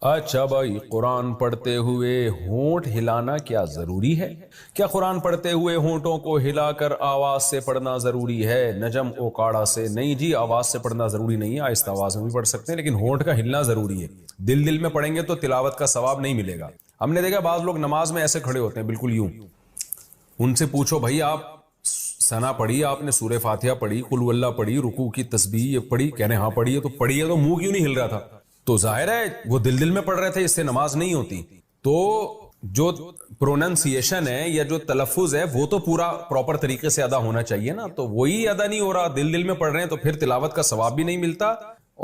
اچھا بھائی، قرآن پڑھتے ہوئے ہونٹ ہلانا کیا ضروری ہے؟ کیا قرآن پڑھتے ہوئے ہونٹوں کو ہلا کر آواز سے پڑھنا ضروری ہے؟ نجم اوکاڑا سے نہیں جی، آواز سے پڑھنا ضروری نہیں ہے، آہستہ آواز میں بھی پڑھ سکتے ہیں، لیکن ہونٹ کا ہلنا ضروری ہے۔ دل دل میں پڑھیں گے تو تلاوت کا ثواب نہیں ملے گا۔ ہم نے دیکھا بعض لوگ نماز میں ایسے کھڑے ہوتے ہیں بالکل یوں، ان سے پوچھو بھائی آپ ثنا پڑھی، آپ نے سورہ فاتحہ پڑھی، قل هو اللہ پڑھی، رکوع کی تسبیح یہ پڑھی؟ کہنے ہاں پڑھی ہے۔ تو پڑھی ہے تو منہ کیوں نہیں ہل رہا تھا؟ تو ظاہر ہے وہ دل دل میں پڑھ رہے تھے، اس سے نماز نہیں ہوتی۔ تو جو پروننسیشن ہے یا جو تلفظ ہے وہ تو پورا پراپر طریقے سے ادا ہونا چاہیے نا، تو وہی ادا نہیں ہو رہا، دل دل میں پڑھ رہے ہیں، تو پھر تلاوت کا ثواب بھی نہیں ملتا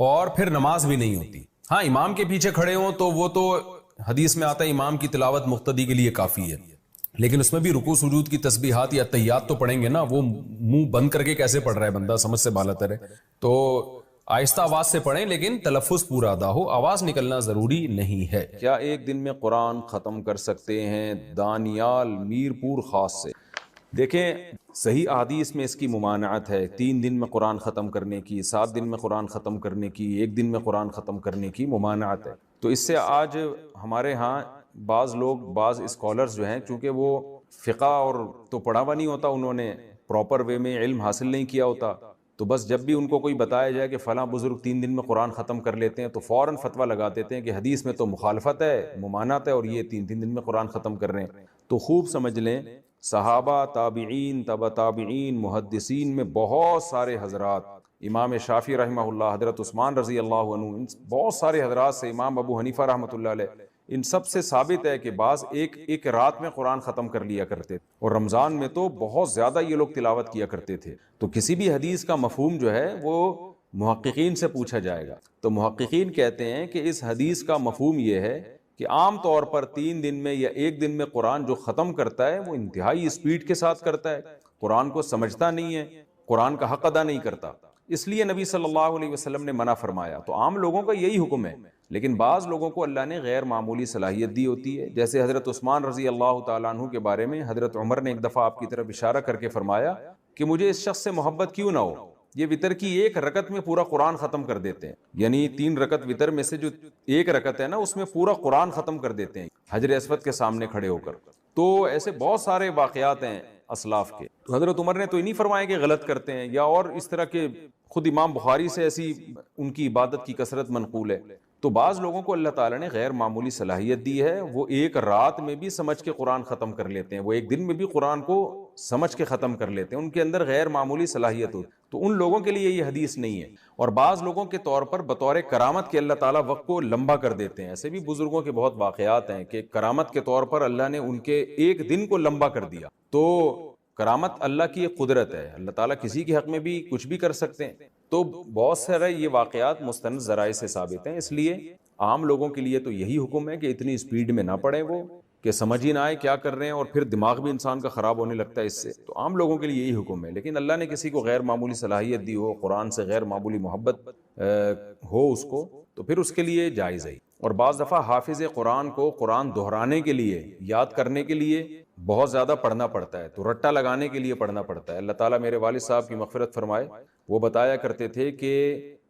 اور پھر نماز بھی نہیں ہوتی۔ ہاں امام کے پیچھے کھڑے ہوں تو وہ تو حدیث میں آتا ہے امام کی تلاوت مقتدی کے لیے کافی ہے، لیکن اس میں بھی رکوع سجود کی تسبیحات یا تحیات تو پڑھیں گے نا، وہ منہ بند کر کے کیسے پڑھ رہا ہے بندہ، سمجھ سے بالا تر ہے۔ تو آہستہ آواز سے پڑھیں لیکن تلفظ پورا ادا ہو، آواز نکلنا ضروری نہیں ہے۔ کیا ایک دن میں قرآن ختم کر سکتے ہیں؟ دانیال میرپور خاص سے۔ دیکھیں صحیح احادیث میں اس کی ممانعت ہے، 3 دن میں قرآن ختم کرنے کی، 7 دن میں قرآن ختم کرنے کی، 1 دن میں قرآن ختم کرنے کی ممانعت ہے۔ تو اس سے آج ہمارے ہاں بعض لوگ، بعض اسکالرز جو ہیں، چونکہ وہ فقہ اور تو پڑھا ہوا نہیں ہوتا، انہوں نے پراپر وے میں علم حاصل نہیں کیا ہوتا، تو بس جب بھی ان کو کوئی بتایا جائے کہ فلاں بزرگ 3 دن میں قرآن ختم کر لیتے ہیں تو فوراً فتویٰ لگا دیتے ہیں کہ حدیث میں تو مخالفت ہے، ممانعت ہے، اور یہ 3 دن میں قرآن ختم کر رہے ہیں۔ تو خوب سمجھ لیں، صحابہ، تابعین، تبع تابعین، محدثین میں بہت سارے حضرات، امام شافعی رحمہ اللہ، حضرت عثمان رضی اللہ عنہ، ان بہت سارے حضرات سے، امام ابو حنیفہ رحمۃ اللہ علیہ، ان سب سے ثابت ہے کہ بعض ایک رات میں قرآن ختم کر لیا کرتے تھے، اور رمضان میں تو بہت زیادہ یہ لوگ تلاوت کیا کرتے تھے۔ تو کسی بھی حدیث کا مفہوم جو ہے وہ محققین سے پوچھا جائے گا، تو محققین کہتے ہیں کہ اس حدیث کا مفہوم یہ ہے کہ عام طور پر 3 دن میں یا 1 دن میں قرآن جو ختم کرتا ہے وہ انتہائی اسپیڈ کے ساتھ کرتا ہے، قرآن کو سمجھتا نہیں ہے، قرآن کا حق ادا نہیں کرتا، اس لیے نبی صلی اللہ علیہ وسلم نے منع فرمایا۔ تو عام لوگوں کا یہی حکم ہے، لیکن بعض لوگوں کو اللہ نے غیر معمولی صلاحیت دی ہوتی ہے، جیسے حضرت عثمان رضی اللہ تعالیٰ عنہ کے بارے میں حضرت عمر نے ایک دفعہ آپ کی طرف اشارہ کر کے فرمایا کہ مجھے اس شخص سے محبت کیوں نہ ہو، یہ وتر کی 1 رکعت میں پورا قرآن ختم کر دیتے ہیں، یعنی 3 رکعت وتر میں سے جو 1 رکعت ہے نا، اس میں پورا قرآن ختم کر دیتے ہیں حجر اسود کے سامنے کھڑے ہو کر۔ تو ایسے بہت سارے واقعات ہیں اسلاف کے، تو حضرت عمر نے تو نہیں فرمایا کہ غلط کرتے ہیں، یا اور اس طرح کے، خود امام بخاری سے ایسی ان کی عبادت کی کثرت منقول ہے۔ تو بعض لوگوں کو اللہ تعالیٰ نے غیر معمولی صلاحیت دی ہے، وہ 1 رات میں بھی سمجھ کے قرآن ختم کر لیتے ہیں، وہ 1 دن میں بھی قرآن کو سمجھ کے ختم کر لیتے ہیں، ان کے اندر غیر معمولی صلاحیت ہو، تو ان لوگوں کے لیے یہ حدیث نہیں ہے۔ اور بعض لوگوں کے طور پر بطور کرامت کے اللہ تعالیٰ وقت کو لمبا کر دیتے ہیں، ایسے بھی بزرگوں کے بہت واقعات ہیں کہ کرامت کے طور پر اللہ نے ان کے 1 دن کو لمبا کر دیا۔ تو کرامت اللہ کی ایک قدرت ہے، اللہ تعالیٰ کسی کے حق میں بھی کچھ بھی کر سکتے ہیں۔ تو بہت سارے یہ واقعات مستند ذرائع سے ثابت ہیں، اس لیے عام لوگوں کے لیے تو یہی حکم ہے کہ اتنی اسپیڈ میں نہ پڑھیں، وہ کہ سمجھ ہی نہ آئے کیا کر رہے ہیں، اور پھر دماغ بھی انسان کا خراب ہونے لگتا ہے اس سے۔ تو عام لوگوں کے لیے یہی حکم ہے، لیکن اللہ نے کسی کو غیر معمولی صلاحیت دی ہو، قرآن سے غیر معمولی محبت ہو اس کو، تو پھر اس کے لیے جائز ہے۔ اور بعض دفعہ حافظ قرآن کو قرآن دہرانے کے لیے، یاد کرنے کے لیے بہت زیادہ پڑھنا پڑتا ہے، تو رٹا لگانے کے لیے پڑھنا پڑتا ہے۔ اللہ تعالیٰ میرے والد صاحب کی مغفرت فرمائے، وہ بتایا کرتے تھے کہ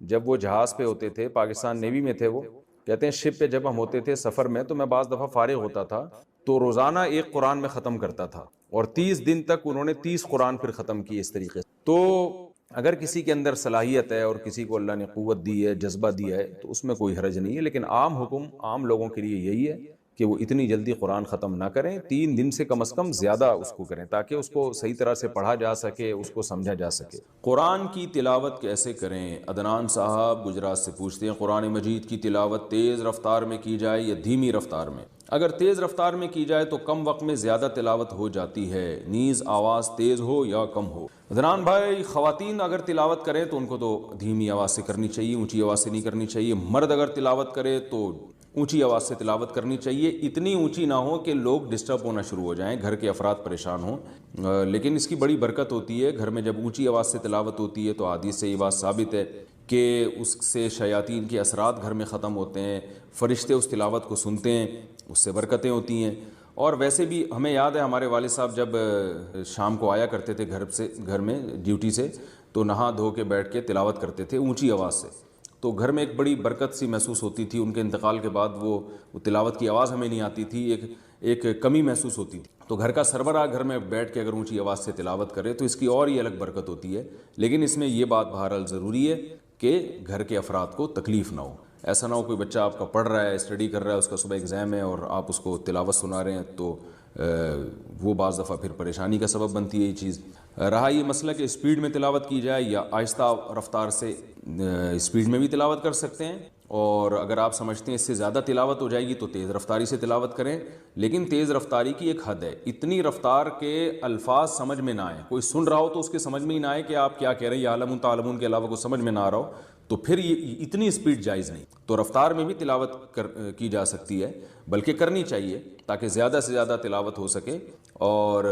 جب وہ جہاز پہ ہوتے تھے، پاکستان نیوی میں تھے، وہ کہتے ہیں شپ پہ جب ہم ہوتے تھے سفر میں، تو میں بعض دفعہ فارغ ہوتا تھا تو روزانہ 1 قرآن میں ختم کرتا تھا، اور 30 دن تک انہوں نے 30 قرآن پھر ختم کیے اس طریقے سے۔ تو اگر کسی کے اندر صلاحیت ہے اور کسی کو اللہ نے قوت دی ہے، جذبہ دیا ہے، تو اس میں کوئی حرج نہیں ہے، لیکن عام حکم عام لوگوں کے لیے یہی ہے کہ وہ اتنی جلدی قرآن ختم نہ کریں، 3 دن سے کم از کم زیادہ اس کو کریں، تاکہ اس کو صحیح طرح سے پڑھا جا سکے، اس کو سمجھا جا سکے۔ قرآن کی تلاوت کیسے کریں؟ عدنان صاحب گجرات سے پوچھتے ہیں، قرآن مجید کی تلاوت تیز رفتار میں کی جائے یا دھیمی رفتار میں؟ اگر تیز رفتار میں کی جائے تو کم وقت میں زیادہ تلاوت ہو جاتی ہے، نیز آواز تیز ہو یا کم ہو۔ عدنان بھائی، خواتین اگر تلاوت کریں تو ان کو تو دھیمی آواز سے کرنی چاہیے، اونچی آواز سے نہیں کرنی چاہیے۔ مرد اگر تلاوت کرے تو اونچی آواز سے تلاوت کرنی چاہیے، اتنی اونچی نہ ہو کہ لوگ ڈسٹرب ہونا شروع ہو جائیں، گھر کے افراد پریشان ہوں، لیکن اس کی بڑی برکت ہوتی ہے۔ گھر میں جب اونچی آواز سے تلاوت ہوتی ہے تو حدیث سے یہ بات ثابت ہے کہ اس سے شیاطین کے اثرات گھر میں ختم ہوتے ہیں، فرشتے اس تلاوت کو سنتے ہیں، اس سے برکتیں ہوتی ہیں۔ اور ویسے بھی ہمیں یاد ہے ہمارے والد صاحب جب شام کو آیا کرتے تھے گھر میں ڈیوٹی سے، تو نہا دھو کے بیٹھ کے تلاوت کرتے تھے اونچی آواز سے، تو گھر میں ایک بڑی برکت سی محسوس ہوتی تھی. ان کے انتقال کے بعد وہ تلاوت کی آواز ہمیں نہیں آتی تھی, ایک کمی محسوس ہوتی تھی. تو گھر کا سربراہ گھر میں بیٹھ کے اگر اونچی آواز سے تلاوت کرے تو اس کی اور ہی الگ برکت ہوتی ہے. لیکن اس میں یہ بات بہرحال ضروری ہے کہ گھر کے افراد کو تکلیف نہ ہو. ایسا نہ ہو کوئی بچہ آپ کا پڑھ رہا ہے, اسٹڈی کر رہا ہے, اس کا صبح ایگزام ہے اور آپ اس کو تلاوت سنا رہے ہیں, تو وہ بعض دفعہ پھر پریشانی کا سبب بنتی ہے یہ چیز. رہا یہ مسئلہ کہ اسپیڈ میں تلاوت کی جائے یا آہستہ رفتار سے, اسپیڈ میں بھی تلاوت کر سکتے ہیں, اور اگر آپ سمجھتے ہیں اس سے زیادہ تلاوت ہو جائے گی تو تیز رفتاری سے تلاوت کریں. لیکن تیز رفتاری کی ایک حد ہے, اتنی رفتار کے الفاظ سمجھ میں نہ آئیں. کوئی سن رہا ہو تو اس کے سمجھ میں ہی نہ آئے کہ آپ کیا کہہ رہے ہیں, یا عالمون تعلمون کے علاوہ کوئی سمجھ میں نہ آ رہا ہو, تو پھر یہ اتنی اسپیڈ جائز نہیں. تو رفتار میں بھی تلاوت کی جا سکتی ہے, بلکہ کرنی چاہیے تاکہ زیادہ سے زیادہ تلاوت ہو سکے, اور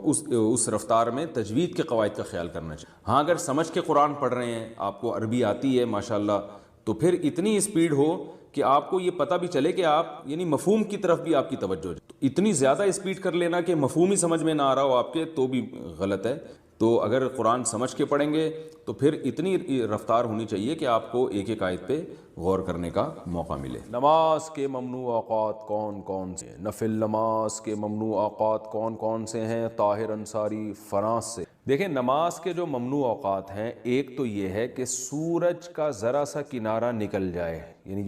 اس رفتار میں تجوید کے قواعد کا خیال کرنا چاہیے. ہاں اگر سمجھ کے قرآن پڑھ رہے ہیں, آپ کو عربی آتی ہے ماشاءاللہ, تو پھر اتنی اسپیڈ ہو کہ آپ کو یہ پتہ بھی چلے کہ آپ یعنی مفہوم کی طرف بھی آپ کی توجہ ہو. تو اتنی زیادہ اسپیڈ کر لینا کہ مفہوم ہی سمجھ میں نہ آ رہا ہو آپ کے, تو بھی غلط ہے. تو اگر قرآن سمجھ کے پڑھیں گے تو پھر اتنی رفتار ہونی چاہیے کہ آپ کو ایک ایک آیت پہ غور کرنے کا موقع ملے. نماز کے ممنوع اوقات کون کون سے ہیں؟ نفل نماز کے ممنوع اوقات کون کون سے ہیں؟ طاہر انصاری فرانس سے. دیکھیں نماز کے جو ممنوع اوقات ہیں, ایک تو یہ ہے کہ سورج کا ذرا سا کنارہ نکل جائے, یعنی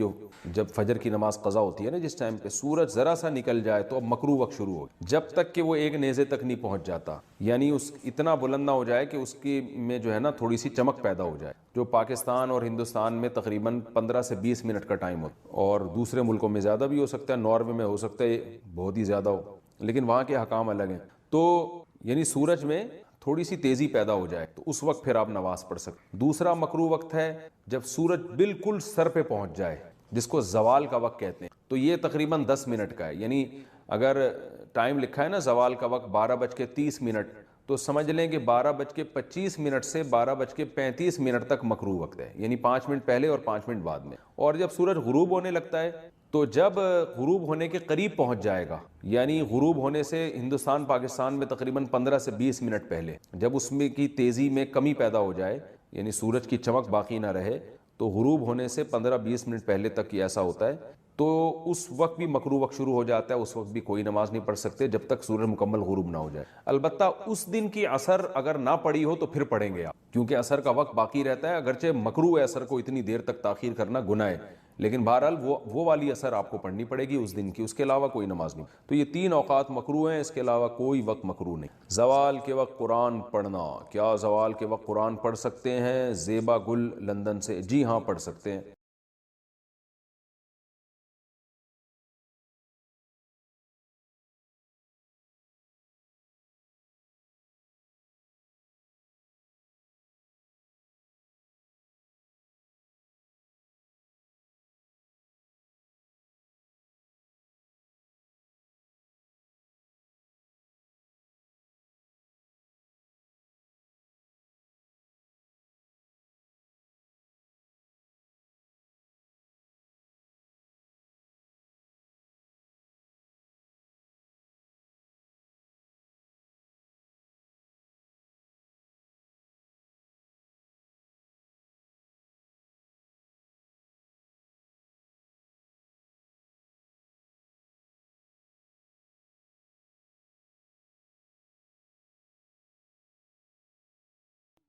جب فجر کی نماز قضا ہوتی ہے نا, جس ٹائم پہ سورج ذرا سا نکل جائے تو اب مکروہ وقت شروع ہو, جب تک کہ وہ ایک نیزے تک نہیں پہنچ جاتا, یعنی اس اتنا بلند نہ ہو جائے کہ اس کی میں جو ہے نا تھوڑی سی چمک پیدا ہو جائے. جو پاکستان اور ہندوستان میں تقریباً 15 سے 20 منٹ کا ٹائم ہوتا ہے, اور دوسرے ملکوں میں زیادہ بھی ہو سکتا ہے, ناروے میں ہو سکتا ہے بہت ہی زیادہ ہو, لیکن وہاں کے حکام الگ ہیں. تو یعنی سورج میں تھوڑی سی تیزی پیدا ہو جائے تو اس وقت پھر آپ نماز پڑھ سکتے. دوسرا مکروہ وقت ہے جب سورج بالکل سر پہ پہنچ جائے, جس کو زوال کا وقت کہتے ہیں, تو یہ تقریباً 10 منٹ کا ہے. یعنی اگر ٹائم لکھا ہے نا زوال کا وقت 12:30, تو سمجھ لیں کہ 12:25 سے 12:35 تک مکروہ وقت ہے, یعنی 5 منٹ پہلے اور 5 منٹ بعد میں. اور جب سورج غروب ہونے لگتا ہے, تو جب غروب ہونے کے قریب پہنچ جائے گا, یعنی غروب ہونے سے ہندوستان پاکستان میں تقریباً 15 سے 20 منٹ پہلے, جب اس میں کی تیزی میں کمی پیدا ہو جائے, یعنی سورج کی چمک باقی نہ رہے, تو غروب ہونے سے 15-20 منٹ پہلے تک یہ ایسا ہوتا ہے, تو اس وقت بھی مکروہ وقت شروع ہو جاتا ہے. اس وقت بھی کوئی نماز نہیں پڑھ سکتے جب تک سورج مکمل غروب نہ ہو جائے. البتہ اس دن کی عصر اگر نہ پڑی ہو تو پھر پڑھیں گے آپ, کیونکہ عصر کا وقت باقی رہتا ہے. اگرچہ مکروہ ہے عصر کو اتنی دیر تک تاخیر کرنا, گناہ ہے, لیکن بہرحال وہ والی عصر آپ کو پڑھنی پڑے گی اس دن کی, اس کے علاوہ کوئی نماز نہیں. تو یہ 3 اوقات مکروہ ہیں, اس کے علاوہ کوئی وقت مکروہ نہیں. زوال کے وقت قرآن پڑھنا, کیا زوال کے وقت قرآن پڑھ سکتے ہیں؟ زیبا گل لندن سے. جی ہاں پڑھ سکتے ہیں.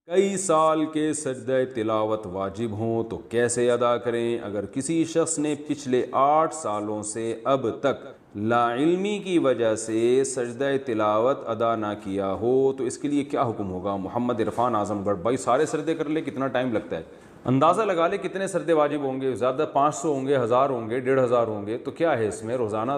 کئی سال کے سجدہ تلاوت واجب ہوں تو کیسے ادا کریں؟ اگر کسی شخص نے پچھلے 8 سالوں سے اب تک لا علمی کی وجہ سے سجدہ تلاوت ادا نہ کیا ہو تو اس کے لیے کیا حکم ہوگا؟ محمد عرفان اعظم گڑھ. بھائی سارے سجدے کر لے, کتنا ٹائم لگتا ہے؟ اندازہ لگا لے کتنے سجدے واجب ہوں گے. زیادہ 500 ہوں گے, 1000 ہوں گے, 1500 ہوں گے. تو کیا ہے اس میں, روزانہ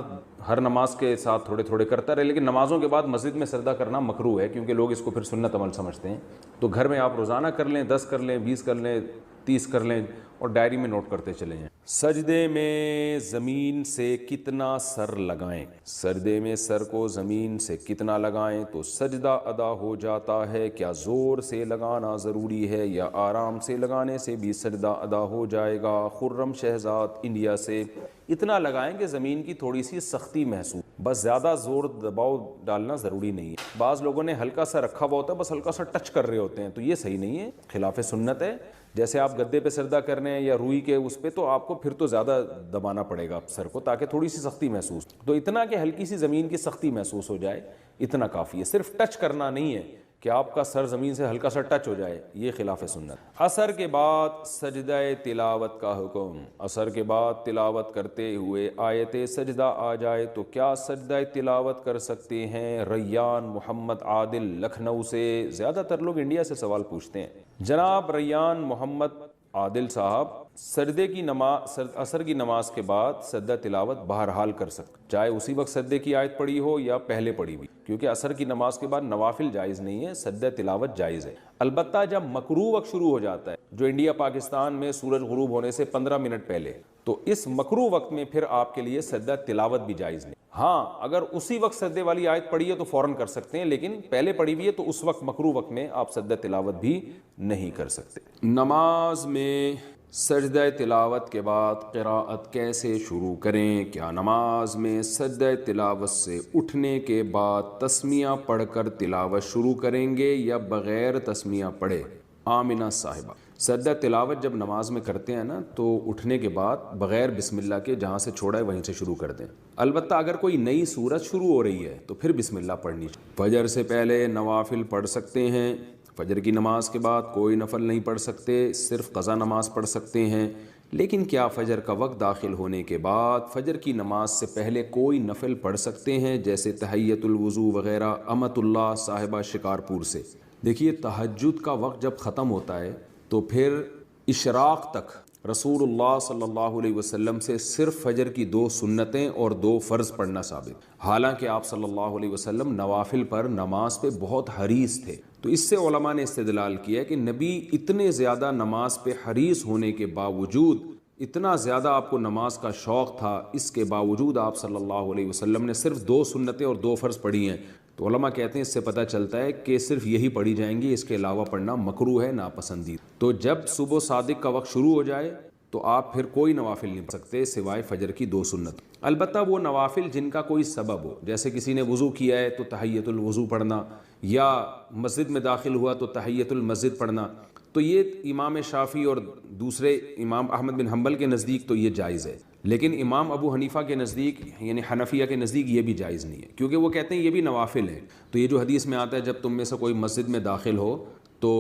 ہر نماز کے ساتھ تھوڑے تھوڑے کرتا رہے. لیکن نمازوں کے بعد مسجد میں سجدہ کرنا مکروہ ہے, کیونکہ لوگ اس کو پھر سنت عمل سمجھتے ہیں. تو گھر میں آپ روزانہ کر لیں, 10 کر لیں, 20 کر لیں, 30 کر لیں, اور ڈائری میں نوٹ کرتے چلے جائیں. سجدے میں زمین سے کتنا سر لگائیں؟ سجدے میں سر کو زمین سے کتنا لگائیں تو سجدہ ادا ہو جاتا ہے؟ کیا زور سے لگانا ضروری ہے یا آرام سے لگانے سے بھی سجدہ ادا ہو جائے گا؟ خرم شہزاد انڈیا سے. اتنا لگائیں کہ زمین کی تھوڑی سی سختی محسوس. بس زیادہ زور دباؤ ڈالنا ضروری نہیں ہے. بعض لوگوں نے ہلکا سا رکھا ہوا ہوتا ہے, بس ہلکا سا ٹچ کر رہے ہوتے ہیں, تو یہ صحیح نہیں ہے, خلاف سنت ہے. جیسے آپ گدے پہ سجدہ کر رہے ہیں یا روئی کے اس پہ, تو آپ کو پھر تو زیادہ دبانا پڑے گا سر کو, تاکہ تھوڑی سی سختی محسوس. تو اتنا کہ ہلکی سی زمین کی سختی محسوس ہو جائے, اتنا کافی ہے. صرف ٹچ کرنا نہیں ہے کہ آپ کا سر زمین سے ہلکا سا ٹچ ہو جائے, یہ خلاف سنت. عصر کے بعد سجدہ تلاوت کا حکم. عصر کے بعد تلاوت کرتے ہوئے آیت سجدہ آ جائے تو کیا سجدہ تلاوت کر سکتے ہیں؟ ریان محمد عادل لکھنؤ سے. زیادہ تر لوگ انڈیا سے سوال پوچھتے ہیں. جناب ریان محمد عادل صاحب, سجدے کی نماز, عصر کی نماز کے بعد سجدہ تلاوت بہرحال کر سکتے, چاہے اسی وقت سجدے کی آیت پڑھی ہو یا پہلے پڑھی ہوئی, کیونکہ عصر کی نماز کے بعد نوافل جائز نہیں ہے, سجدہ تلاوت جائز ہے. البتہ جب مکروہ وقت شروع ہو جاتا ہے, جو انڈیا پاکستان میں سورج غروب ہونے سے 15 منٹ پہلے, تو اس مکروہ وقت میں پھر آپ کے لیے سجدہ تلاوت بھی جائز نہیں. ہاں اگر اسی وقت سجدے والی آیت پڑھی ہے تو فوراً کر سکتے ہیں, لیکن پہلے پڑھی ہوئی ہے تو اس وقت مکروہ وقت میں آپ سجدہ تلاوت بھی نہیں کر سکتے. نماز میں سجدہ تلاوت کے بعد قراءت کیسے شروع کریں؟ کیا نماز میں سجدہ تلاوت سے اٹھنے کے بعد تسمیہ پڑھ کر تلاوت شروع کریں گے یا بغیر تسمیہ پڑھے؟ آمنہ صاحبہ, سجدہ تلاوت جب نماز میں کرتے ہیں نا, تو اٹھنے کے بعد بغیر بسم اللہ کے جہاں سے چھوڑا ہے وہیں سے شروع کر دیں. البتہ اگر کوئی نئی سورت شروع ہو رہی ہے تو پھر بسم اللہ پڑھنی چاہیے. فجر سے پہلے نوافل پڑھ سکتے ہیں. فجر کی نماز کے بعد کوئی نفل نہیں پڑھ سکتے, صرف قضا نماز پڑھ سکتے ہیں. لیکن کیا فجر کا وقت داخل ہونے کے بعد فجر کی نماز سے پہلے کوئی نفل پڑھ سکتے ہیں, جیسے تحیۃ الوضو وغیرہ؟ امت اللہ صاحبہ شکارپور سے. دیکھیے, تہجد کا وقت جب ختم ہوتا ہے تو پھر اشراق تک رسول اللہ صلی اللہ علیہ وسلم سے صرف فجر کی 2 سنتیں اور 2 فرض پڑھنا ثابت. حالانکہ آپ صلی اللہ علیہ وسلم نوافل پر, نماز پہ بہت حریص تھے. تو اس سے علماء نے استدلال کیا کہ نبی اتنے زیادہ نماز پہ حریص ہونے کے باوجود, اتنا زیادہ آپ کو نماز کا شوق تھا, اس کے باوجود آپ صلی اللہ علیہ وسلم نے صرف 2 سنتیں اور 2 فرض پڑھی ہیں. تو علماء کہتے ہیں اس سے پتہ چلتا ہے کہ صرف یہی پڑھی جائیں گی, اس کے علاوہ پڑھنا مکروہ ہے, ناپسندیدہ. تو جب صبح صادق کا وقت شروع ہو جائے تو آپ پھر کوئی نوافل نہیں پڑھ سکتے سوائے فجر کی 2 سنت. البتہ وہ نوافل جن کا کوئی سبب ہو, جیسے کسی نے وضو کیا ہے تو تحیۃ الوضو پڑھنا, یا مسجد میں داخل ہوا تو تحیۃ المسجد پڑھنا, تو یہ امام شافعی اور دوسرے امام احمد بن حنبل کے نزدیک تو یہ جائز ہے. لیکن امام ابو حنیفہ کے نزدیک, یعنی حنفیہ کے نزدیک, یہ بھی جائز نہیں ہے, کیونکہ وہ کہتے ہیں یہ بھی نوافل ہے. تو یہ جو حدیث میں آتا ہے جب تم میں سے کوئی مسجد میں داخل ہو تو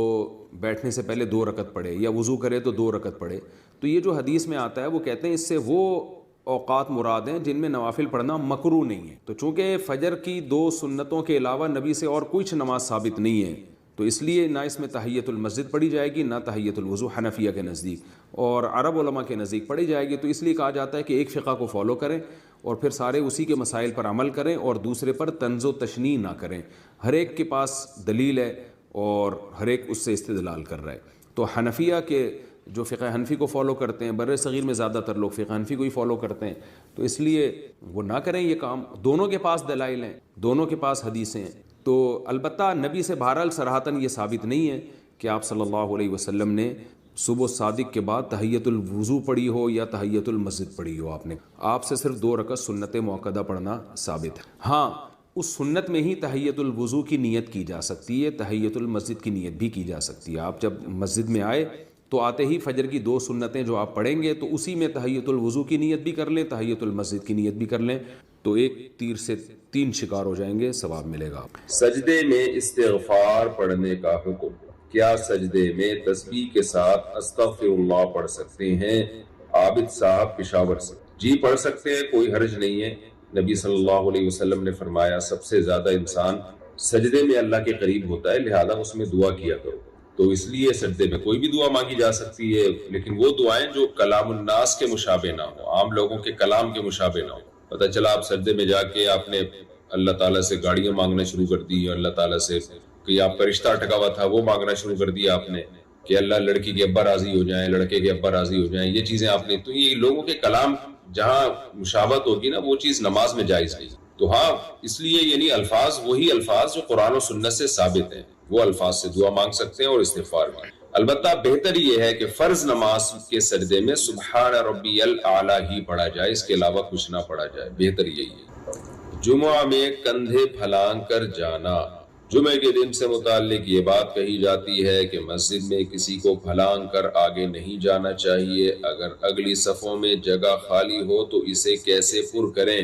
بیٹھنے سے پہلے 2 رکعت پڑھے, یا وضو کرے تو 2 رکعت پڑھے, تو یہ جو حدیث میں آتا ہے وہ کہتے ہیں اس سے وہ اوقات مراد ہیں جن میں نوافل پڑھنا مکروہ نہیں ہے. تو چونکہ فجر کی 2 سنتوں کے علاوہ نبی سے اور کچھ نماز ثابت نہیں ہے, تو اس لیے نہ اس میں تحیۃ المسجد پڑھی جائے گی, نہ تحیۃ الوضو حنفیہ کے نزدیک, اور عرب علماء کے نزدیک پڑھی جائے گی. تو اس لیے کہا جاتا ہے کہ ایک فقہ کو فالو کریں اور پھر سارے اسی کے مسائل پر عمل کریں, اور دوسرے پر طنز و تشنیع نہ کریں. ہر ایک کے پاس دلیل ہے اور ہر ایک اس سے استدلال کر رہا ہے. تو حنفیہ کے جو فقہ حنفی کو فالو کرتے ہیں, بر صغیر میں زیادہ تر لوگ فقہ حنفی کو ہی فالو کرتے ہیں, تو اس لیے وہ نہ کریں یہ کام. دونوں کے پاس دلائل ہیں, دونوں کے پاس حدیثیں ہیں. تو البتہ نبی سے بہرحال صراحتاً یہ ثابت نہیں ہے کہ آپ صلی اللہ علیہ وسلم نے صبح صادق کے بعد تحیۃ الوضو پڑھی ہو یا تحیۃ المسجد پڑھی ہو. آپ سے صرف 2 رکعت سنت موقدہ پڑھنا ثابت ہے. ہاں, اس سنت میں ہی تحیۃ الوضو کی نیت کی جا سکتی ہے, تحیۃ المسجد کی نیت بھی کی جا سکتی ہے. آپ جب مسجد میں آئے تو آتے ہی فجر کی 2 سنتیں جو آپ پڑھیں گے تو اسی میں تحیۃ الوضو کی نیت بھی کر لیں, تحیۃ المسجد کی نیت بھی کر لیں, تو ایک تیر سے 3 شکار ہو جائیں گے, ثواب ملے گا. سجدے میں استغفار پڑھنے کا حکم. کیا سجدے میں تسبیح کے ساتھ استغفر اللہ پڑھ سکتے ہیں؟ عابد صاحب پشاور سے. جی پڑھ سکتے ہیں, کوئی حرج نہیں ہے. نبی صلی اللہ علیہ وسلم نے فرمایا سب سے زیادہ انسان سجدے میں اللہ کے قریب ہوتا ہے, لہذا اس میں دعا کیا کرو. تو اس لیے سجدے میں کوئی بھی دعا مانگی جا سکتی ہے, لیکن وہ دعائیں جو کلام الناس کے مشابہ نہ ہو, عام لوگوں کے کلام کے مشابہ نہ ہو. پتہ چلا آپ سجدے میں جا کے آپ نے اللہ تعالیٰ سے گاڑیاں مانگنا شروع کر دی, اللہ تعالیٰ سے کہ آپ کا رشتہ اٹکا ہوا تھا وہ مانگنا شروع کر دیا آپ نے, کہ اللہ لڑکی کے ابا راضی ہو جائیں, لڑکے کے ابا راضی ہو جائیں, یہ چیزیں آپ نے. تو یہ لوگوں کے کلام جہاں مشابہت ہوگی نا, وہ چیز نماز میں جائز نہیں. تو ہاں, اس لیے یعنی الفاظ وہی الفاظ جو قرآن و سنت سے ثابت ہیں, وہ الفاظ سے دعا مانگ سکتے ہیں اور استغفار بھی. البتہ بہتر یہ ہے کہ فرض نماز کے سجدے میں سبحان ربی الاعلیٰ ہی پڑھا جائے, اس کے علاوہ کچھ نہ پڑھا جائے, بہتر یہی ہے. جمعہ میں کندھے پھلانگ کر جانا۔ جمعے کے دن سے متعلق یہ بات کہی جاتی ہے کہ مسجد میں کسی کو پھلانگ کر آگے نہیں جانا چاہیے۔ اگر اگلی صفوں میں جگہ خالی ہو تو اسے کیسے پر کریں؟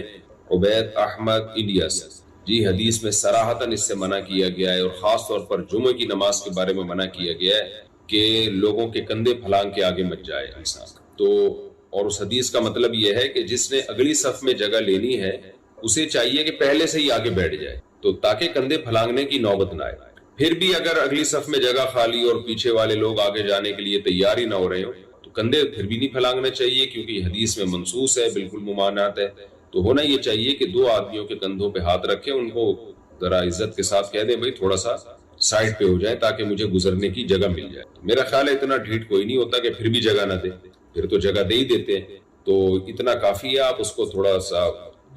عبید احمد انڈیا سے۔ جی حدیث میں صراحتاً اس سے منع کیا گیا ہے، اور خاص طور پر جمعے کی نماز کے بارے میں منع کیا گیا ہے کہ لوگوں کے کندھے پھلانگ کے آگے مت جائے انسان۔ تو اور اس حدیث کا مطلب یہ ہے کہ جس نے اگلی صف میں جگہ لینی ہے اسے چاہیے کہ پہلے سے ہی آگے بیٹھ جائے، تو تاکہ کندھے پھلانگنے کی نوبت نہ آئے۔ پھر بھی اگر اگلی صف میں جگہ خالی اور پیچھے والے لوگ آگے جانے کے لیے تیار ہی نہ ہو رہے ہو تو کندھے پھر بھی نہیں پھلانگنے چاہیے، کیونکہ یہ حدیث میں منصوص ہے، بالکل ممانعت ہے۔ تو ہونا یہ چاہیے کہ دو آدمیوں کے کندھوں پہ ہاتھ رکھیں، ان کو ذرا عزت کے ساتھ کہہ دیں بھائی تھوڑا سا سائڈ پہ ہو جائے تاکہ مجھے گزرنے کی جگہ مل جائے۔ میرا خیال ہے اتنا ڈھیٹ کوئی نہیں ہوتا کہ پھر بھی جگہ نہ دے، پھر تو جگہ دے ہی دیتے ہیں، تو اتنا کافی ہے، آپ اس کو تھوڑا سا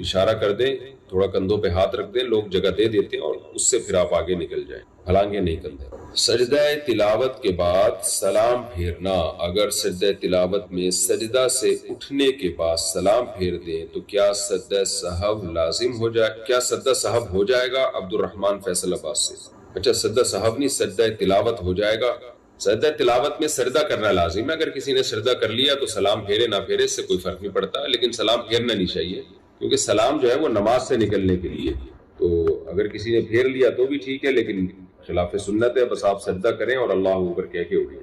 اشارہ کر دیں، تھوڑا کندھوں پہ ہاتھ رکھ دیں، لوگ جگہ دے دیتے ہیں اور اس سے پھر آپ آگے نکل جائیں، پھلانگے نہیں کرتے۔ سجدہ تلاوت کے بعد سلام پھیرنا۔ اگر سجدہ تلاوت میں سجدہ سے اٹھنے کے بعد سلام پھیر دیں تو کیا سجدہ سہو لازم ہو جائے، کیا سجدہ سہو ہو جائے گا؟ عبد الرحمن فیصل آباد سے۔ اچھا سجدہ سہو نہیں، سجدہ تلاوت ہو جائے گا۔ سجدہ تلاوت میں سجدہ کرنا لازم ہے، اگر کسی نے سجدہ کر لیا تو سلام پھیرے نہ پھیرے اس سے کوئی فرق نہیں پڑتا، لیکن سلام پھیرنا نہیں چاہیے کیونکہ سلام جو ہے وہ نماز سے نکلنے کے لیے، تو اگر کسی نے پھیر لیا تو بھی ٹھیک ہے، لیکن خلاف سنت ہے، بس آپ سجدہ کریں اور اللہ اکبر کہہ کے اٹھیں۔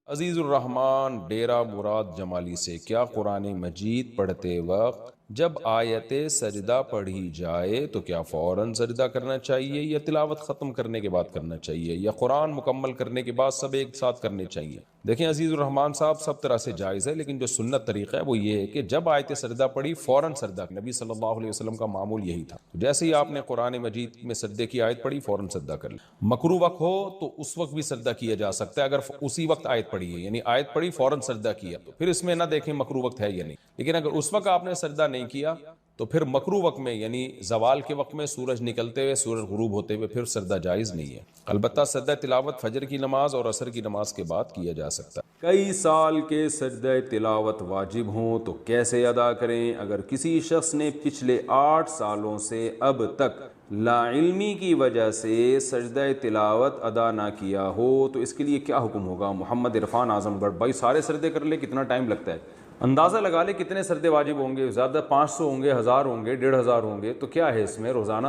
عزیز الرحمن ڈیرہ مراد جمالی سے، کیا قرآن مجید پڑھتے وقت جب آیت سجدہ پڑھی جائے تو کیا فوراً سجدہ کرنا چاہیے یا تلاوت ختم کرنے کے بعد کرنا چاہیے، یا قرآن مکمل کرنے کے بعد سب ایک ساتھ کرنے چاہیے؟ دیکھیں عزیز الرحمن صاحب، سب طرح سے جائز ہے، لیکن جو سنت طریقہ ہے وہ یہ ہے کہ جب آیت سجدہ پڑھی فوراً سجدہ۔ نبی صلی اللہ علیہ وسلم کا معمول یہی تھا، جیسے ہی آپ نے قرآن مجید میں سجدے کی آیت پڑھی فوراً سجدہ کر لی۔ مکروہ وقت ہو تو اس وقت بھی سجدہ کیا جا سکتا ہے، اگر اسی وقت آیت پڑھی ہے، یعنی آیت پڑھی فوراً سجدہ کیا، تو پھر اس میں نہ دیکھیں مکروہ وقت ہے یا نہیں، لیکن اگر اس وقت آپ نے سجدہ نہیں کیا تو پھر مکروہ وقت میں، یعنی زوال کے وقت میں، سورج نکلتے ہوئے، سورج غروب ہوتے ہوئے، پھر سجدہ جائز نہیں ہے۔ البتہ سجدہ تلاوت فجر کی نماز اور عصر کی نماز کے بعد کیا جا سکتا ہے۔ کئی سال کے سجدہ تلاوت واجب ہوں تو کیسے ادا کریں؟ اگر کسی شخص نے پچھلے 8 سالوں سے اب تک لا علمی کی وجہ سے سجدہ تلاوت ادا نہ کیا ہو تو اس کے لیے کیا حکم ہوگا؟ محمد عرفان اعظم گڑھ۔ بھائی سارے سجدے کر لے، کتنا ٹائم لگتا ہے؟ اندازہ لگا لے کتنے سجدے واجب ہوں گے، زیادہ 500 ہوں گے، 1000 ہوں گے، 1500 ہوں گے، تو کیا ہے اس میں؟ روزانہ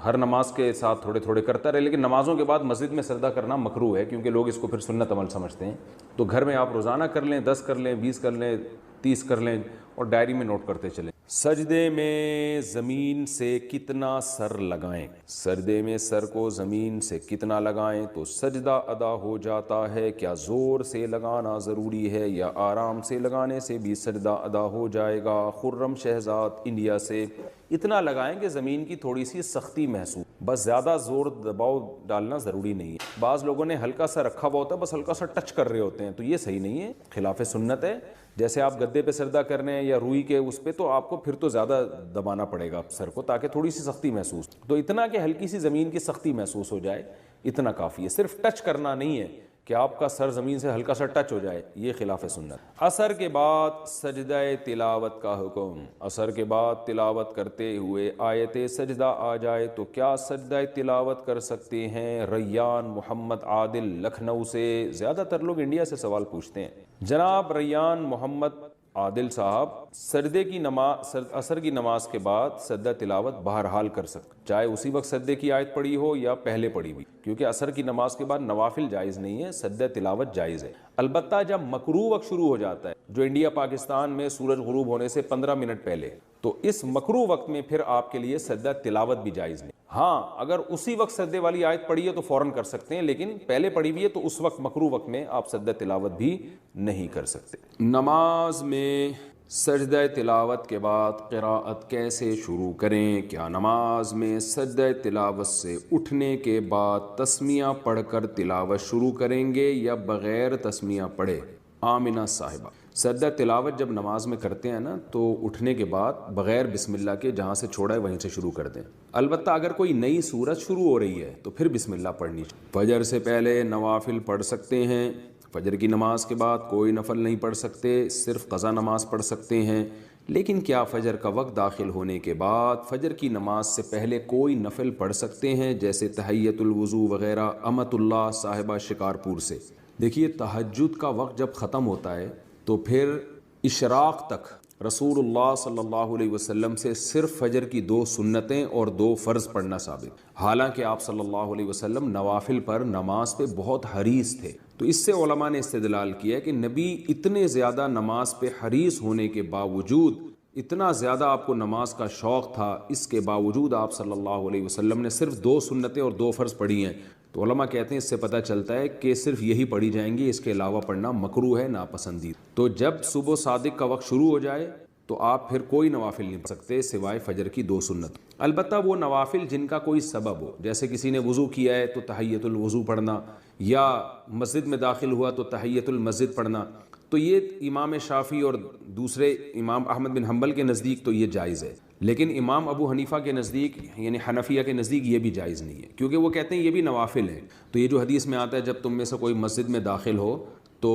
ہر نماز کے ساتھ تھوڑے تھوڑے کرتا رہے، لیکن نمازوں کے بعد مسجد میں سجدہ کرنا مکروہ ہے، کیونکہ لوگ اس کو پھر سنت عمل سمجھتے ہیں۔ تو گھر میں آپ روزانہ کر لیں، 10 کر لیں، 20 کر لیں، 30 کر لیں، اور ڈائری میں نوٹ کرتے چلیں۔ سجدے میں زمین سے کتنا سر لگائیں؟ سجدے میں سر کو زمین سے کتنا لگائیں تو سجدہ ادا ہو جاتا ہے؟ کیا زور سے لگانا ضروری ہے یا آرام سے لگانے سے بھی سجدہ ادا ہو جائے گا؟ خرم شہزاد انڈیا سے۔ اتنا لگائیں کہ زمین کی تھوڑی سی سختی محسوس، بس زیادہ زور دباؤ ڈالنا ضروری نہیں ہے۔ بعض لوگوں نے ہلکا سا رکھا ہوا ہوتا ہے، بس ہلکا سا ٹچ کر رہے ہوتے ہیں، تو یہ صحیح نہیں ہے، خلاف سنت ہے۔ جیسے آپ گدے پہ سجدہ کر رہے ہیں یا روئی کے اس پہ، تو آپ کو پھر تو زیادہ دبانا پڑے گا سر کو تاکہ تھوڑی سی سختی محسوس، تو اتنا کہ ہلکی سی زمین کی سختی محسوس ہو جائے، اتنا کافی ہے۔ صرف ٹچ کرنا نہیں ہے کہ آپ کا سر زمین سے ہلکا سا ٹچ ہو جائے، یہ خلاف سنت۔ عصر کے بعد سجدہ تلاوت کا حکم۔ عصر کے بعد تلاوت کرتے ہوئے آیت سجدہ آ جائے تو کیا سجدہ تلاوت کر سکتے ہیں؟ ریان محمد عادل لکھنؤ سے۔ زیادہ تر لوگ انڈیا سے سوال پوچھتے ہیں۔ جناب ریان محمد عادل صاحب سجدے کی نماز عصر کی نماز کے بعد سجدہ تلاوت بہرحال کر سکتے، چاہے اسی وقت سجدے کی آیت پڑھی ہو یا پہلے پڑھی ہوئی، کیونکہ عصر کی نماز کے بعد نوافل جائز نہیں ہے، سجدہ تلاوت جائز ہے۔ البتہ جب مکروہ وقت شروع ہو جاتا ہے، جو انڈیا پاکستان میں سورج غروب ہونے سے 15 منٹ پہلے، تو اس مکروہ وقت میں پھر آپ کے لیے سجدہ تلاوت بھی جائز نہیں۔ ہاں اگر اسی وقت سجدے والی آیت پڑھی ہے تو فوراً کر سکتے ہیں، لیکن پہلے پڑھی ہوئی ہے تو اس وقت مکروہ وقت میں آپ سجدہ تلاوت بھی نہیں کر سکتے۔ نماز میں سجدہ تلاوت کے بعد قراءت کیسے شروع کریں؟ کیا نماز میں سجدہ تلاوت سے اٹھنے کے بعد تسمیہ پڑھ کر تلاوت شروع کریں گے یا بغیر تسمیہ پڑھے؟ آمنہ صاحبہ، سجدہ تلاوت جب نماز میں کرتے ہیں نا تو اٹھنے کے بعد بغیر بسم اللہ کے جہاں سے چھوڑا ہے وہیں سے شروع کر دیں۔ البتہ اگر کوئی نئی سورت شروع ہو رہی ہے تو پھر بسم اللہ پڑھنی چاہیے۔ فجر سے پہلے نوافل پڑھ سکتے ہیں، فجر کی نماز کے بعد کوئی نفل نہیں پڑھ سکتے، صرف قضا نماز پڑھ سکتے ہیں۔ لیکن کیا فجر کا وقت داخل ہونے کے بعد فجر کی نماز سے پہلے کوئی نفل پڑھ سکتے ہیں، جیسے تحیۃ الوضو وغیرہ؟ امت اللہ صاحبہ شکارپور سے۔ دیکھیے تہجد کا وقت جب ختم ہوتا ہے تو پھر اشراق تک رسول اللہ صلی اللہ علیہ وسلم سے صرف فجر کی 2 سنتیں اور 2 فرض پڑھنا ثابت، حالانکہ آپ صلی اللہ علیہ وسلم نوافل پر نماز پہ بہت حریص تھے۔ تو اس سے علماء نے استدلال کیا کہ نبی اتنے زیادہ نماز پہ حریص ہونے کے باوجود، اتنا زیادہ آپ کو نماز کا شوق تھا، اس کے باوجود آپ صلی اللہ علیہ وسلم نے صرف 2 سنتیں اور 2 فرض پڑھی ہیں۔ تو علماء کہتے ہیں اس سے پتہ چلتا ہے کہ صرف یہی پڑھی جائیں گی، اس کے علاوہ پڑھنا مکروہ ہے، ناپسندیدہ۔ تو جب صبح صادق کا وقت شروع ہو جائے تو آپ پھر کوئی نوافل نہیں پڑھ سکتے سوائے فجر کی 2 سنت۔ البتہ وہ نوافل جن کا کوئی سبب ہو، جیسے کسی نے وضو کیا ہے تو تحیۃ الوضو پڑھنا، یا مسجد میں داخل ہوا تو تحیۃ المسجد پڑھنا، تو یہ امام شافعی اور دوسرے امام احمد بن حنبل کے نزدیک تو یہ جائز ہے، لیکن امام ابو حنیفہ کے نزدیک یعنی حنفیہ کے نزدیک یہ بھی جائز نہیں ہے، کیونکہ وہ کہتے ہیں یہ بھی نوافل ہے۔ تو یہ جو حدیث میں آتا ہے جب تم میں سے کوئی مسجد میں داخل ہو تو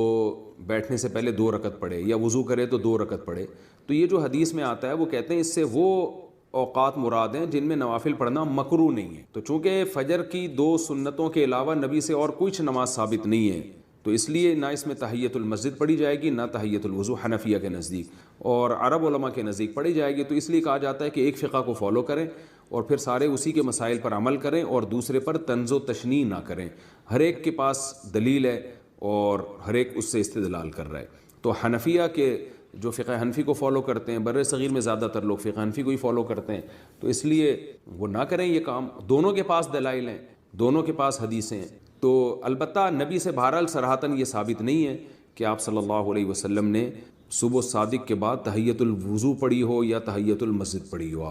بیٹھنے سے پہلے 2 رکعت پڑھے، یا وضو کرے تو 2 رکعت پڑھے، تو یہ جو حدیث میں آتا ہے وہ کہتے ہیں اس سے وہ اوقات مراد ہیں جن میں نوافل پڑھنا مکروہ نہیں ہے۔ تو چونکہ فجر کی 2 سنتوں کے علاوہ نبی سے اور کچھ نماز ثابت نہیں ہے، تو اس لیے نہ اس میں تحیۃ المسجد پڑھی جائے گی نہ تحیۃ الوضو، حنفیہ کے نزدیک، اور عرب علماء کے نزدیک پڑھی جائے گی۔ تو اس لیے کہا جاتا ہے کہ ایک فقہ کو فالو کریں اور پھر سارے اسی کے مسائل پر عمل کریں اور دوسرے پر طنز و تشنیع نہ کریں۔ ہر ایک کے پاس دلیل ہے اور ہر ایک اس سے استدلال کر رہا ہے۔ تو حنفیہ کے جو فقہ حنفی کو فالو کرتے ہیں، بر صغیر میں زیادہ تر لوگ فقہ حنفی کو ہی فالو کرتے ہیں، تو اس لیے وہ نہ کریں یہ کام۔ دونوں کے پاس دلائل ہیں، دونوں کے پاس حدیثیں ہیں۔ تو البتہ نبی سے بہرحال صراحتاً یہ ثابت نہیں ہے کہ آپ صلی اللہ علیہ وسلم نے صبح صادق کے بعد تحیۃ الوضو پڑھی ہو یا تحیۃ المسجد پڑھی ہو۔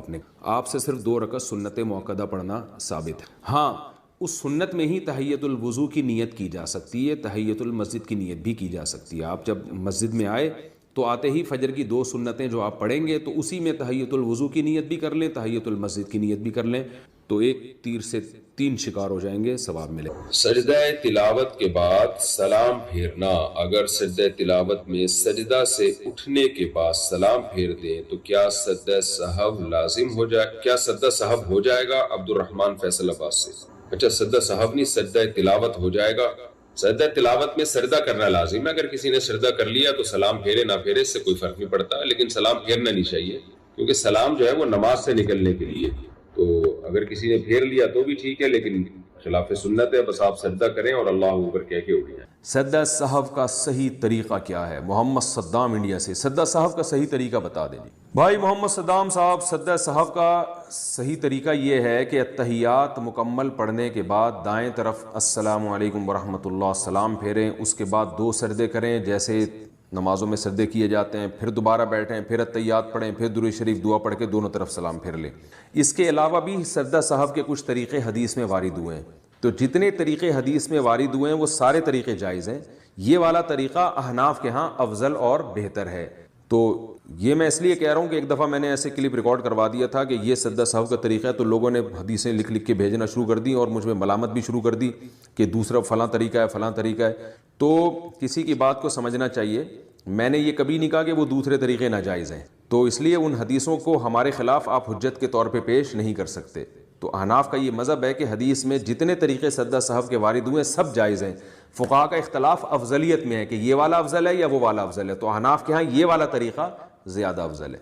آپ سے صرف 2 رکعت سنت موقدہ پڑھنا ثابت ہے۔ ہاں اس سنت میں ہی تحیۃ الوضو کی نیت کی جا سکتی ہے، تحیۃ المسجد کی نیت بھی کی جا سکتی ہے۔ آپ جب مسجد میں آئے تو آتے ہی فجر کی 2 سنتیں جو آپ پڑھیں گے تو اسی میں تحیۃ الوضو کی نیت بھی کر لیں، تحیۃ المسجد کی نیت بھی کر لیں، تو ایک تیر سے 3 شکار ہو جائیں گے، ثواب ملے۔ سجدہ تلاوت کے بعد سلام پھیرنا، اگر سجدہ تلاوت میں سجدہ سے اٹھنے کے بعد سلام پھیر دیں تو کیا سجدہ سہو لازم ہو جائے، کیا سجدہ سہو ہو جائے گا؟ عبد الرحمن فیصل آباد سے۔ اچھا سجدہ سہو نہیں، سجدہ تلاوت ہو جائے گا۔ سجدہ تلاوت میں سجدہ کرنا لازم ہے، اگر کسی نے سجدہ کر لیا تو سلام پھیرے نہ پھیرے اس سے کوئی فرق نہیں پڑتا، لیکن سلام پھیرنا نہیں چاہیے کیونکہ سلام جو ہے وہ نماز سے نکلنے کے لیے، تو اگر کسی نے پھیر لیا تو بھی ٹھیک ہے، لیکن خلاف سنت ہے، بس آپ سجدہ کریں اور اللہ اکبر کہہ کے اٹھ جائیں۔ سجدہ سہو کا صحیح طریقہ کیا ہے؟ محمد صدام انڈیا سے۔ سجدہ سہو کا صحیح طریقہ بتا دیں بھائی محمد صدام صاحب۔ سجدہ سہو کا صحیح طریقہ یہ ہے کہ اتحیات مکمل پڑھنے کے بعد دائیں طرف السلام علیکم ورحمۃ اللہ سلام پھیریں، اس کے بعد 2 سجدے کریں جیسے نمازوں میں سجدے کیے جاتے ہیں، پھر دوبارہ بیٹھیں، پھر اتحیات پڑھیں، پھر درود شریف دعا پڑھ کے دونوں طرف سلام پھیر لیں۔ اس کے علاوہ بھی سجدہ سہو کے کچھ طریقے حدیث میں وارد ہوئے ہیں، تو جتنے طریقے حدیث میں وارد ہوئے ہیں وہ سارے طریقے جائز ہیں۔ یہ والا طریقہ احناف کے ہاں افضل اور بہتر ہے۔ تو یہ میں اس لیے کہہ رہا ہوں کہ ایک دفعہ میں نے ایسے کلپ ریکارڈ کروا دیا تھا کہ یہ سجدہ سہو کا طریقہ ہے، تو لوگوں نے حدیثیں لکھ لکھ کے بھیجنا شروع کر دی اور مجھ میں ملامت بھی شروع کر دی کہ دوسرا فلاں طریقہ ہے فلاں طریقہ ہے۔ تو کسی کی بات کو سمجھنا چاہیے، میں نے یہ کبھی نہیں کہا کہ وہ دوسرے طریقے ناجائز ہیں، تو اس لیے ان حدیثوں کو ہمارے خلاف آپ حجت کے طور پہ پیش نہیں کر سکتے۔ تو احناف کا یہ مذہب ہے کہ حدیث میں جتنے طریقے سجدہ سہو کے وارد ہوئے سب جائز ہیں. فقہا کا اختلاف افضلیت میں ہے کہ یہ والا افضل ہے یا وہ والا افضل ہے. تو احناف کے ہاں یہ والا طریقہ زیادہ افضل ہے.